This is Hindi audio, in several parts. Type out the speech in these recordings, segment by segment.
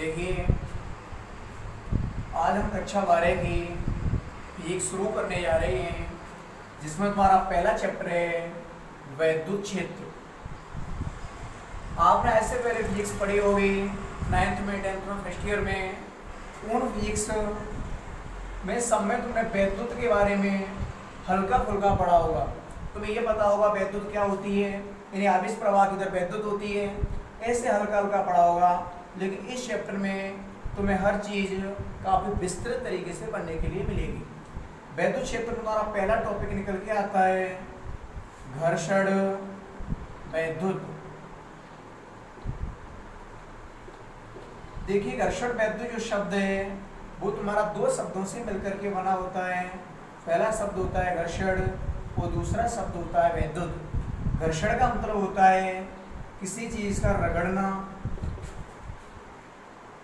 देखिए, आज हम कक्षा 12 की फिजिक्स शुरू करने जा रहे हैं, जिसमें तुम्हारा पहला चैप्टर है वैद्युत क्षेत्र। आपने ऐसे पहले फिजिक्स पढ़ी होगी 9th में, 10th में, फर्स्ट ईयर में। उन फिजिक्स में सब में तुमने वैद्युत के बारे में हल्का फुल्का पढ़ा होगा। तुम्हें ये पता होगा वैद्युत क्या होती है, यानी आवेश प्रवाह की तरह वैद्युत होती है, ऐसे हल्का हल्का पढ़ा होगा। लेकिन इस चैप्टर में तुम्हें हर चीज़ काफ़ी विस्तृत तरीके से पढ़ने के लिए मिलेगी। वैद्युत क्षेत्र में तुम्हारा पहला टॉपिक निकल के आता है घर्षण वैद्युत। देखिए, घर्षण वैद्युत जो शब्द है वो तुम्हारा दो शब्दों से मिलकर के बना होता है। पहला शब्द होता है घर्षण और दूसरा शब्द होता है वैद्युत। घर्षण का मतलब होता है किसी चीज का रगड़ना,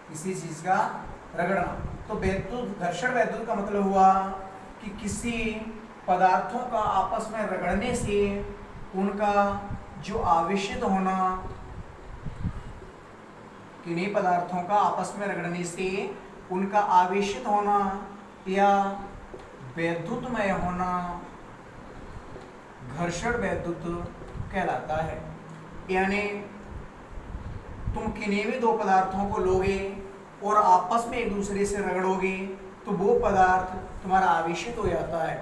किसी चीज का रगड़ना। तो वैद्युत, घर्षण वैद्युत का मतलब हुआ कि किसी पदार्थों का आपस में रगड़ने से उनका जो आवेशित होना, किन्हीं पदार्थों का आपस में रगड़ने से उनका आवेशित होना या वैद्युतमय होना घर्षण वैद्युत कहलाता है। यानी तुम किन्हीं भी दो पदार्थों को लोगे और आपस में एक दूसरे से रगड़ोगे तो वो पदार्थ तुम्हारा आवेशित हो जाता है।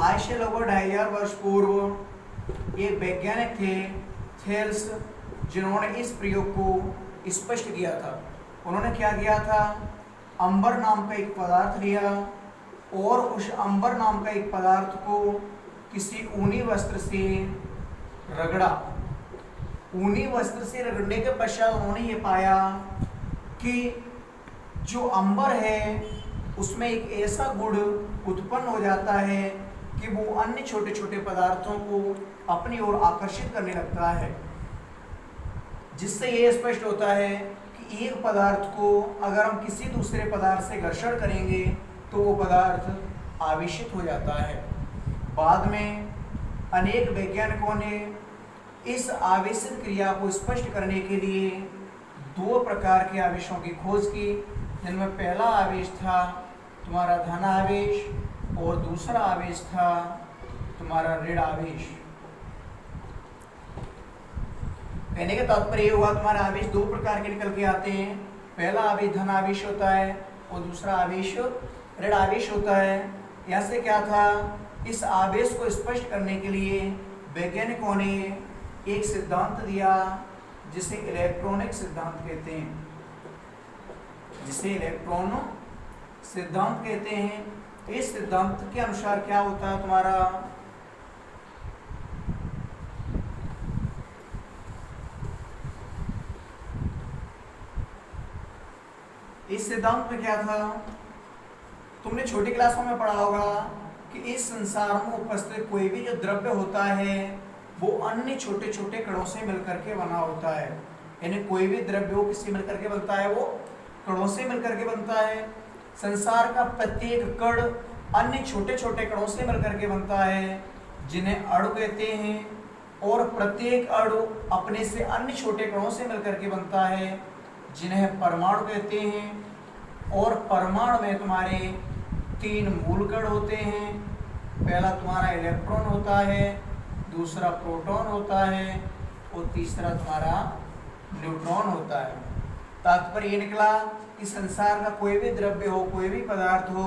आज से लगभग 2500 वर्ष पूर्व एक वैज्ञानिक थे थेल्स, जिन्होंने इस प्रयोग को स्पष्ट किया था। उन्होंने क्या किया था, अंबर नाम का एक पदार्थ लिया और उस अंबर नाम का एक पदार्थ को किसी ऊनी वस्त्र से रगड़ा। ऊनी वस्त्र से रगड़ने के पश्चात उन्होंने ये पाया कि जो अंबर है उसमें एक ऐसा गुण उत्पन्न हो जाता है कि वो अन्य छोटे छोटे पदार्थों को अपनी ओर आकर्षित करने लगता है, जिससे ये स्पष्ट होता है कि एक पदार्थ को अगर हम किसी दूसरे पदार्थ से घर्षण करेंगे तो वो पदार्थ आवेशित हो जाता है। बाद में अनेक वैज्ञानिकों ने इस आवेशित क्रिया को स्पष्ट करने के लिए दो प्रकार के आवेशों की खोज की, जिनमें पहला आवेश था तुम्हारा धन आवेश और दूसरा आवेश था तुम्हारा ऋण आवेश। कहने का तात्पर्य ये हुआ तुम्हारा आवेश दो प्रकार के निकल के आते हैं। पहला आवेश धन आवेश होता है और दूसरा आवेश ऋण आवेश होता है। यहाँ से क्या था, इस आवेश को स्पष्ट करने के लिए वैज्ञानिकों ने एक सिद्धांत दिया जिसे इलेक्ट्रॉनिक सिद्धांत कहते हैं, जिसे इलेक्ट्रॉन सिद्धांत कहते हैं। इस सिद्धांत के अनुसार क्या होता है तुम्हारा, इस सिद्धांत में क्या था, तुमने छोटी क्लासों में पढ़ा होगा कि इस संसार में उपस्थित कोई भी जो द्रव्य होता है वो अन्य छोटे छोटे कणों से मिलकर के बना होता है। यानी कोई भी द्रव्य हो किससे मिलकर के बनता है, वो कणों से मिलकर के बनता है। संसार का प्रत्येक कण अन्य छोटे छोटे कणों से मिलकर के बनता है, जिन्हें अणु कहते हैं। और प्रत्येक अणु अपने से अन्य छोटे कणों से मिलकर के बनता है, जिन्हें परमाणु कहते हैं। और परमाणु में तुम्हारे 3 मूल कण होते हैं। पहला तुम्हारा इलेक्ट्रॉन होता है, दूसरा प्रोटॉन होता है और तीसरा तुम्हारा न्यूट्रॉन होता है। तात्पर्य ये निकला कि संसार का कोई भी द्रव्य हो, कोई भी पदार्थ हो,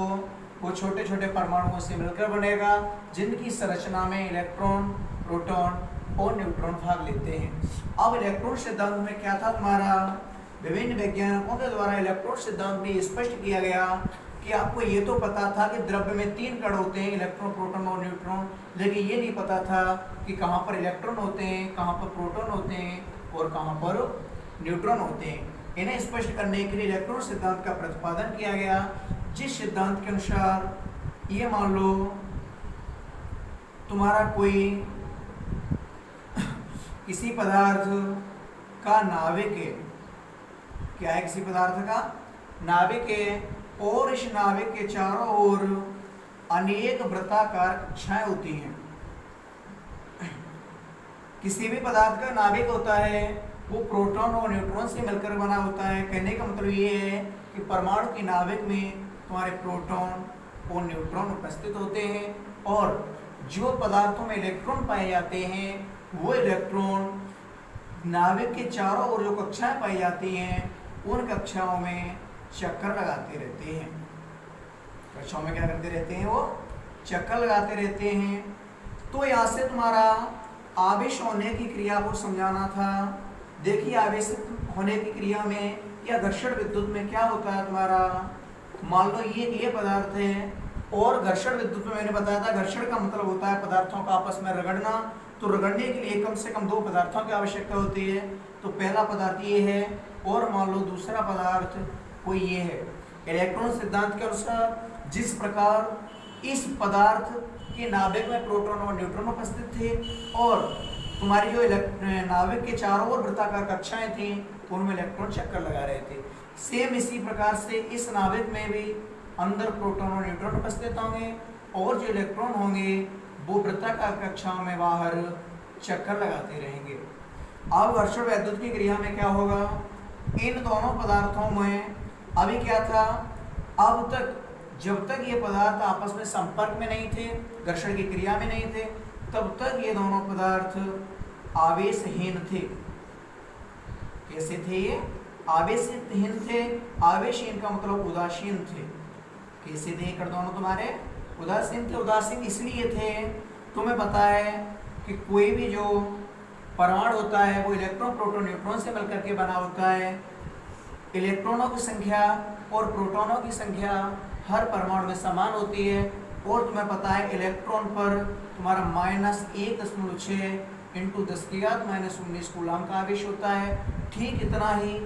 वो छोटे छोटे परमाणुओं से मिलकर बनेगा, जिनकी संरचना में इलेक्ट्रॉन, प्रोटॉन और न्यूट्रॉन भाग लेते हैं। अब इलेक्ट्रॉन सिद्धांत में क्या था तुम्हारा, विभिन्न वैज्ञानिकों के द्वारा इलेक्ट्रॉन सिद्धांत में स्पष्ट किया गया कि आपको ये तो पता था कि द्रव्य में 3 कण होते हैं, इलेक्ट्रॉन, प्रोटॉन और न्यूट्रॉन, लेकिन ये नहीं पता था कि कहाँ पर इलेक्ट्रॉन होते हैं, कहाँ पर प्रोटॉन होते हैं और कहाँ पर न्यूट्रॉन होते हैं। इन्हें स्पष्ट करने के लिए इलेक्ट्रॉन सिद्धांत का प्रतिपादन किया गया, जिस सिद्धांत के अनुसार ये मान लो तुम्हारा कोई किसी पदार्थ का नाभिक है, क्या है, किसी पदार्थ का नाभिक है और इस नाभिक के चारों ओर अनेक वृत्ताकार कक्षाएं होती हैं। किसी भी पदार्थ का नाभिक होता है वो प्रोटॉन और न्यूट्रॉन से मिलकर बना होता है। कहने का मतलब ये है कि परमाणु की नाभिक में तुम्हारे प्रोटॉन और न्यूट्रॉन उपस्थित होते हैं, और जो पदार्थों में इलेक्ट्रॉन पाए जाते हैं वो इलेक्ट्रॉन नाभिक के चारों ओर जो कक्षाएं पाई जाती हैं उन कक्षाओं में चक्कर लगाते रहते हैं। कक्षाओं में क्या करते रहते हैं? वो चक्कर लगाते रहते हैं। तो यहाँ से तुम्हारा आवेश होने की क्रिया को समझाना था। देखिए आवेशित होने की क्रिया में या घर्षण विद्युत में क्या होता है तुम्हारा, मान लो ये पदार्थ है, और घर्षण विद्युत में मैंने बताया था घर्षण का मतलब होता है पदार्थों का आपस में रगड़ना। तो रगड़ने के लिए कम से कम दो पदार्थों की आवश्यकता होती है। तो पहला पदार्थ ये है, और मान लो दूसरा पदार्थ कोई ये है। इलेक्ट्रॉन सिद्धांत के अनुसार जिस प्रकार इस पदार्थ के नाभिक में प्रोटॉन और न्यूट्रॉन उपस्थित थे, और तुम्हारी जो नाभिक के चारों ओर वृत्ताकार कक्षाएं थी उनमें इलेक्ट्रॉन चक्कर लगा रहे थे, सेम इसी प्रकार से इस नाभिक में भी अंदर प्रोटॉन और न्यूट्रॉन उपस्थित होंगे, और जो इलेक्ट्रॉन होंगे वो वृत्ताकार कक्षाओं में बाहर चक्कर लगाते रहेंगे। अब घर्षण वैद्युत की क्रिया में क्या होगा, इन दोनों पदार्थों में अभी क्या था, अब तक जब तक ये पदार्थ आपस में संपर्क में नहीं थे, घर्षण की क्रिया में नहीं थे, तब तक ये दोनों पदार्थ आवेशहीन थे। कैसे थे ये? आवेशहीन थे। आवेशहीन का मतलब उदासीन थे। कैसे थे कर दोनों तुम्हारे? उदासीन थे। उदासीन इसलिए थे, तुम्हें पता है कि कोई भी जो परमाणु होता है वो इलेक्ट्रॉन प्रोटॉन न्यूट्रॉन से मिलकर के बना होता है। इलेक्ट्रॉनों की संख्या और प्रोटॉनों की संख्या हर परमाणु में समान होती है, और तुम्हें पता है इलेक्ट्रॉन पर तुम्हारा -1.6 × 10⁻⁻19 कूलम का आवेश होता है। ठीक इतना ही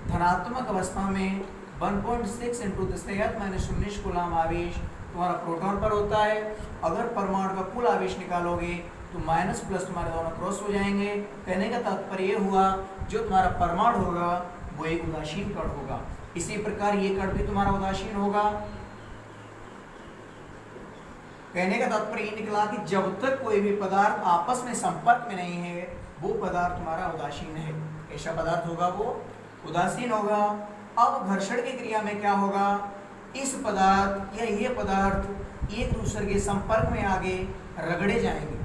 धनात्मक अवस्था में 1.6 × 10⁻⁻19 कूलम आवेश तुम्हारा प्रोटॉन पर होता है। अगर परमाणु का कुल आवेश निकालोगे तो माइनस प्लस तुम्हारे दोनों क्रॉस हो जाएंगे। कहने का तात्पर्य ये हुआ जो तुम्हारा परमाणु होगा वो एक उदासीन कण होगा। इसी प्रकार ये कण भी तुम्हारा उदासीन होगा। कहने का तात्पर्य ये निकला कि जब तक कोई भी पदार्थ आपस में संपर्क में नहीं है वो पदार्थ तुम्हारा उदासीन है। ऐसा पदार्थ होगा वो उदासीन होगा। अब घर्षण की क्रिया में क्या होगा, इस पदार्थ या ये पदार्थ एक दूसरे के संपर्क में आगे रगड़े जाएंगे।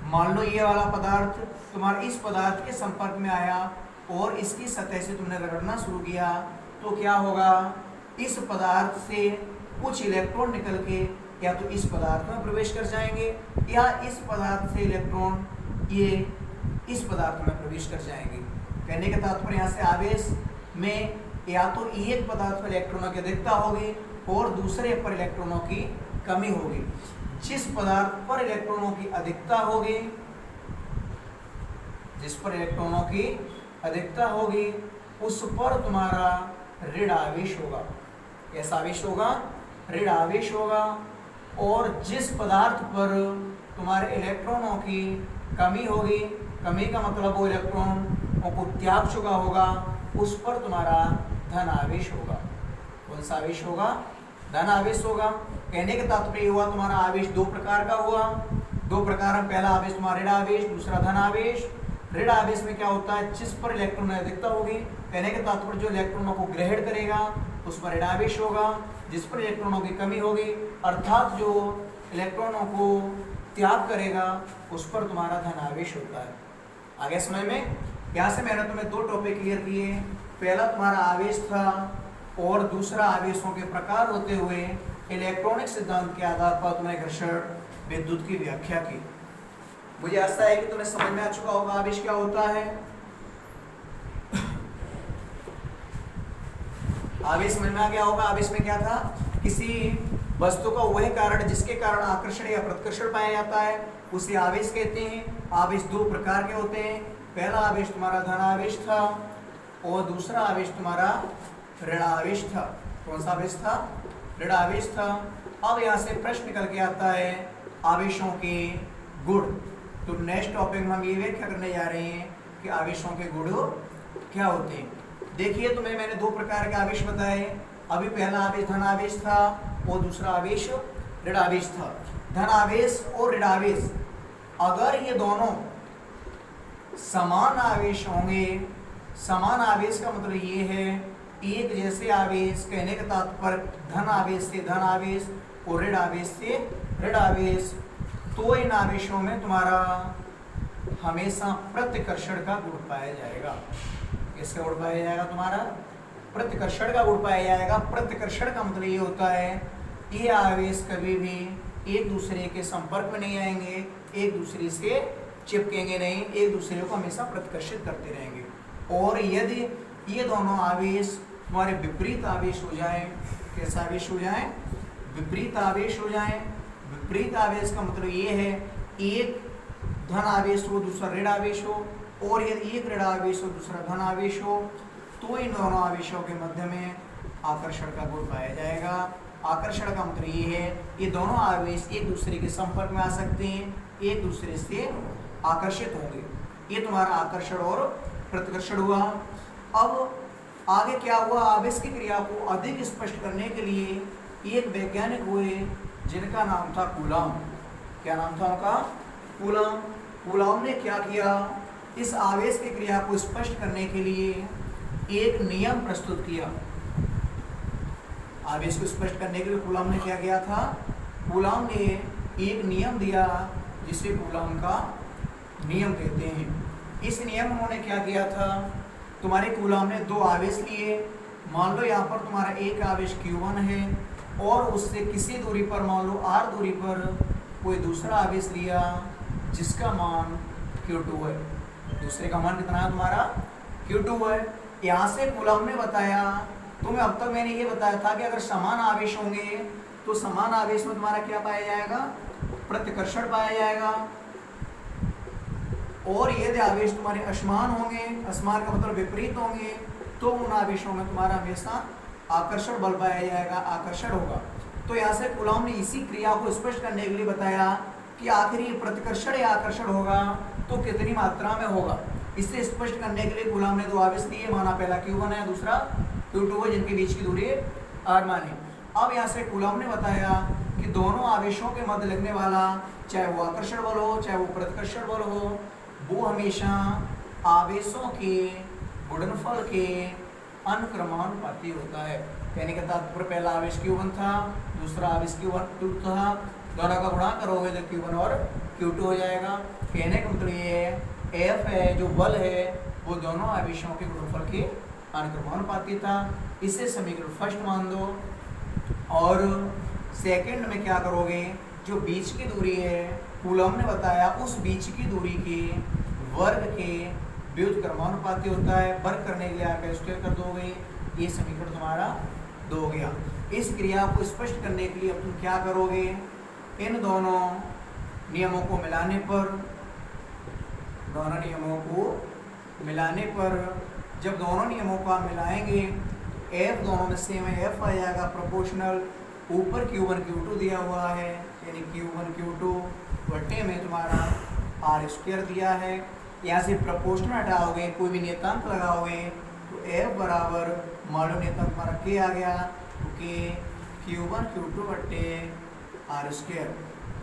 मान लो ये वाला पदार्थ तुम्हारा इस पदार्थ के संपर्क में आया और इसकी सतह से तुमने रगड़ना शुरू किया, तो क्या होगा, इस पदार्थ से कुछ इलेक्ट्रॉन निकल के या तो इस पदार्थ में प्रवेश कर जाएंगे या इस पदार्थ से इलेक्ट्रॉन ये इस पदार्थ में प्रवेश कर जाएंगे। कहने का तात्पर्य यहाँ से आवेश में या तो एक पदार्थ पर इलेक्ट्रॉनों की अधिकता होगी और दूसरे पर इलेक्ट्रॉनों की कमी होगी। जिस पदार्थ पर इलेक्ट्रॉनों की अधिकता होगी, जिस पर इलेक्ट्रॉनों की अधिकता होगी उस पर तुम्हारा ऋण आवेश होगा। कैसा आवेश होगा? ऋण आवेश होगा। और जिस पदार्थ पर तुम्हारे इलेक्ट्रॉनों की कमी होगी, कमी का मतलब वो इलेक्ट्रॉनों को त्याग चुका होगा, उस पर तुम्हारा धन आवेश होगा। कौन सा आवेश होगा? धन आवेश होगा। कहने का तात्पर्य हुआ तुम्हारा आवेश दो प्रकार का हुआ। दो प्रकार में पहला आवेश तुम्हारा ऋण आवेश, दूसरा धन आवेश। ऋण आवेश में क्या होता है, जिस पर इलेक्ट्रॉन की अधिकता होगी, कहने का तात्पर्य जो इलेक्ट्रॉनों को ग्रहण करेगा उस पर ऋण आवेश होगा। जिस पर इलेक्ट्रॉनों की कमी होगी अर्थात जो इलेक्ट्रॉनों को त्याग करेगा उस पर तुम्हारा धन आवेश होता है। आगे समय में यहाँ से मैंने तुम्हें दो टॉपिक क्लियर किए। पहला तुम्हारा आवेश था और दूसरा आवेशों के प्रकार होते हुए इलेक्ट्रॉनिक सिद्धांत के आधार पर तुम्हें घर्षण विद्युत की व्याख्या की। मुझे आशा है कि तुम्हें समझ में आ चुका होगा आवेश क्या होता है। आवेश समझ में आ गया होगा। आवेश में क्या था, किसी वस्तु का वह कारण जिसके कारण आकर्षण या प्रतिकर्षण पाया जाता है उसे आवेश कहते हैं। आवेश दो प्रकार के होते हैं। पहला आवेश तुम्हारा धन आवेश था और दूसरा आवेश तुम्हारा ऋण आवेश था। कौन सा आवेश था? ऋण आवेश था। अब यहाँ से प्रश्न निकल के आता है आवेशों के गुण। तो नेक्स्ट टॉपिक में हम ये व्याख्या करने जा रहे हैं कि आवेशों के गुण क्या होते हैं। देखिए तुम्हें मैंने दो प्रकार के आवेश बताए। अभी पहला आवेश धन आवेश था और दूसरा आवेश ऋण आवेश था। धन आवेश और ऋण आवेश अगर ये दोनों समान आवेश होंगे समान आवेश का मतलब ये है एक जैसे आवेश, कहने का तात्पर्य धन आवेश से धन आवेश और ऋण आवेश से ऋण आवेश। तो इन आवेशों में तुम्हारा हमेशा प्रतिकर्षण का गुण पाया जाएगा। किसका गुण पाया जाएगा? तुम्हारा प्रतिकर्षण का गुण पाया जाएगा। प्रतिकर्षण का मतलब ये होता है ये आवेश कभी भी एक दूसरे के संपर्क में नहीं आएंगे, एक दूसरे से चिपकेंगे नहीं, एक दूसरे को हमेशा प्रतिकर्षित करते रहेंगे। और यदि ये दोनों आवेश तुम्हारे विपरीत आवेश हो जाए, कैसा आवेश हो जाए? विपरीत आवेश हो जाए। विपरीत आवेश का मतलब ये है एक धन आवेश हो दूसरा ऋण आवेश हो, और यदि एक ऋण आवेश हो दूसरा धन आवेश हो, तो इन दोनों आवेशों के मध्य में आकर्षण का गुण पाया जाएगा। आकर्षण का मतलब ये है ये दोनों आवेश एक दूसरे के संपर्क में आ सकते हैं, एक दूसरे से आकर्षित होंगे। ये तुम्हारा आकर्षण और प्रतिकर्षण हुआ। अब आगे क्या हुआ? आवेश की क्रिया को अधिक स्पष्ट करने के लिए एक वैज्ञानिक हुए जिनका नाम था कूलॉम। क्या नाम था उनका? कूलॉम। कूलॉम ने क्या किया? इस आवेश की क्रिया को स्पष्ट करने के लिए एक नियम प्रस्तुत किया। आवेश को स्पष्ट करने के लिए कूलॉम ने क्या किया था? कूलॉम ने एक नियम दिया जिसे कूलॉम का नियम कहते हैं। इस नियम में उन्होंने क्या किया था? तुम्हारे कूलॉम ने दो आवेश लिए। मान लो यहाँ पर तुम्हारा एक आवेश Q1 है और उससे किसी दूरी पर मान लो R दूरी पर कोई दूसरा आवेश लिया जिसका मान Q2 है। दूसरे का मान कितना है तुम्हारा? Q2 है। यहाँ से कूलॉम ने बताया, तुम्हें अब तक मैंने ये बताया था कि अगर समान आवेश होंगे तो समान आवेश में तुम्हारा क्या पाया जाएगा? प्रतिकर्षण पाया जाएगा। और यदि आवेश तुम्हारे असमान होंगे, असमान का मतलब विपरीत होंगे, तो उन आवेशों में तुम्हारा हमेशा आकर्षण बल पाया जाएगा, आकर्षण होगा। तो यहाँ से कूलॉम ने इसी क्रिया को स्पष्ट करने के लिए बताया कि आखिर ये प्रतिकर्षण या आकर्षण होगा तो कितनी मात्रा में होगा। इसे स्पष्ट करने के लिए कूलॉम ने दो आवेश लिए, माना पहला Q1 है दूसरा Q2 है, जिनके बीच की दूरी R मानी। अब यहाँ से कूलॉम ने बताया कि दोनों आवेशों के मध्य लगने वाला चाहे वो आकर्षण बल हो चाहे वो प्रतिकर्षण बल हो, वो हमेशा आवेशों के गुणनफल के अनुक्रमानुपाती होता है। कहने का तात्पर्य पहला आवेश Q1 था, दूसरा आवेश Q2 था, दोनों का गुणा करोगे तो Q1 और Q2 हो जाएगा। कहने का मतलब ये है F है जो बल है वो दोनों आवेशों के गुणनफल के अनुक्रमानुपाती था। इसे समीकरण फर्स्ट मान दो। और सेकंड में क्या करोगे? जो बीच की दूरी है कूलॉम ने बताया उस बीच की दूरी के वर्ग के व्युत्क्रमानुपाती होता है। वर्ग करने के लिए आकर स्क्वायर कर दोगे, ये समीकरण तुम्हारा 2 हो गया। इस क्रिया को स्पष्ट करने के लिए अब तुम क्या करोगे? इन दोनों नियमों को मिलाने पर, दोनों नियमों को मिलाने पर जब दोनों नियमों को आप मिलाएंगे F दोनों में सेम है, F आ जाएगा प्रोपोर्शनल। ऊपर Q1 Q2 दिया हुआ है यानी Q1 Q2 बट्टे में तुम्हारा R² दिया है। यहाँ से प्रोपोर्शनल हटाओगे, कोई भी नियतांक लगाओगे तो F बराबर मालूम नियतांक तुम्हारा K आ गया, तो K Q1 Q2 बट्टे R²,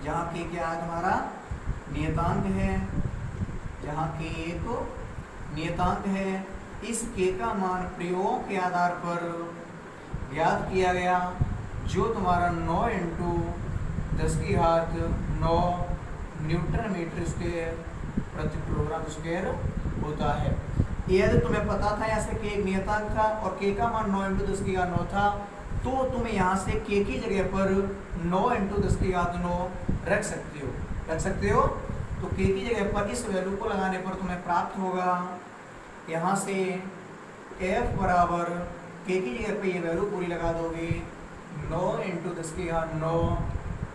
जहाँ K क्या है तुम्हारा नियतांक है, जहाँ K एक नियतांक है। इस K का मान प्रयोगों के आधार पर ज्ञात किया गया, जो तुम्हारा 9 × 10⁹ न्यूटन मीटर स्क्वायर प्रति किलोग्राम स्क्वायर होता है। यदि तुम्हें पता था यहाँ से K एक नियतांक था और K का मान 9 × 10⁹ था, तो तुम यहाँ से K की जगह पर 9 × 10⁹ रख सकते हो। तो K की जगह पर इस वैल्यू को लगाने पर तुम्हें प्राप्त होगा यहाँ से F बराबर K की जगह पर ये वैल्यू पूरी लगा दोगे 9 × 10⁹,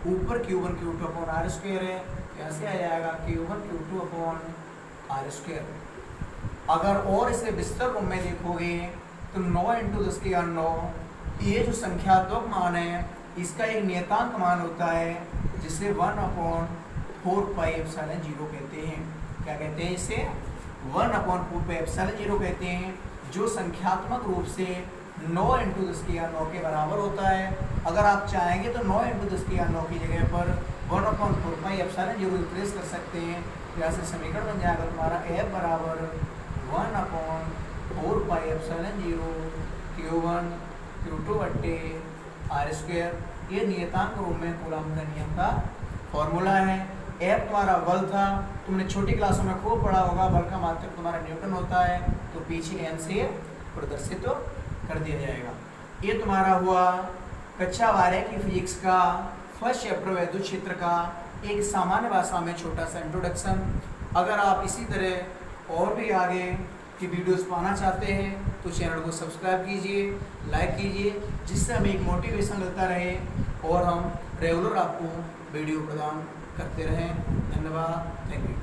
ऊपर Q1 Q2 अपॉन R² है, कैसे आ जाएगा Q1 Q2 अपॉन R²। अगर और इसे विस्तार रूप में देखोगे तो 9 × 10⁹ ये जो संख्यात्मक मान है इसका एक नियतांक मान होता है जिसे 1/4πε0 कहते हैं। क्या कहते हैं इसे? 1/4πε0 कहते हैं, जो संख्यात्मक रूप से 9 × 10⁹ के बराबर होता है। अगर आप चाहेंगे तो 9 × 10⁹ की जगह पर 1/4πε0 रिप्लेस कर सकते हैं। यहाँ से समीकरण बन जाएगा तुम्हारा F बराबर 1/4πε0 4 पाई एप्सिलॉन 0 Q1 Q2 बट्टे R स्क्वायर। ये नियतांक रूप में कूलम्ब का नियम का फॉर्मूला है। F तुम्हारा बल था, तुमने छोटी क्लासों में खूब पढ़ा होगा, बल का मात्रक तुम्हारा न्यूटन होता है, तो पीछे N से प्रदर्शित तो कर दिया जाएगा। ये तुम्हारा हुआ कक्षा 12 की फिजिक्स का फर्स्ट चैप्टर विद्युत क्षेत्र का एक सामान्य भाषा में छोटा सा इंट्रोडक्शन। अगर आप इसी तरह और भी आगे की वीडियोस पाना चाहते हैं तो चैनल को सब्सक्राइब कीजिए, लाइक कीजिए, जिससे हमें एक मोटिवेशन मिलता रहे और हम रेगुलर आपको वीडियो प्रदान करते रहें। धन्यवाद, थैंक यू।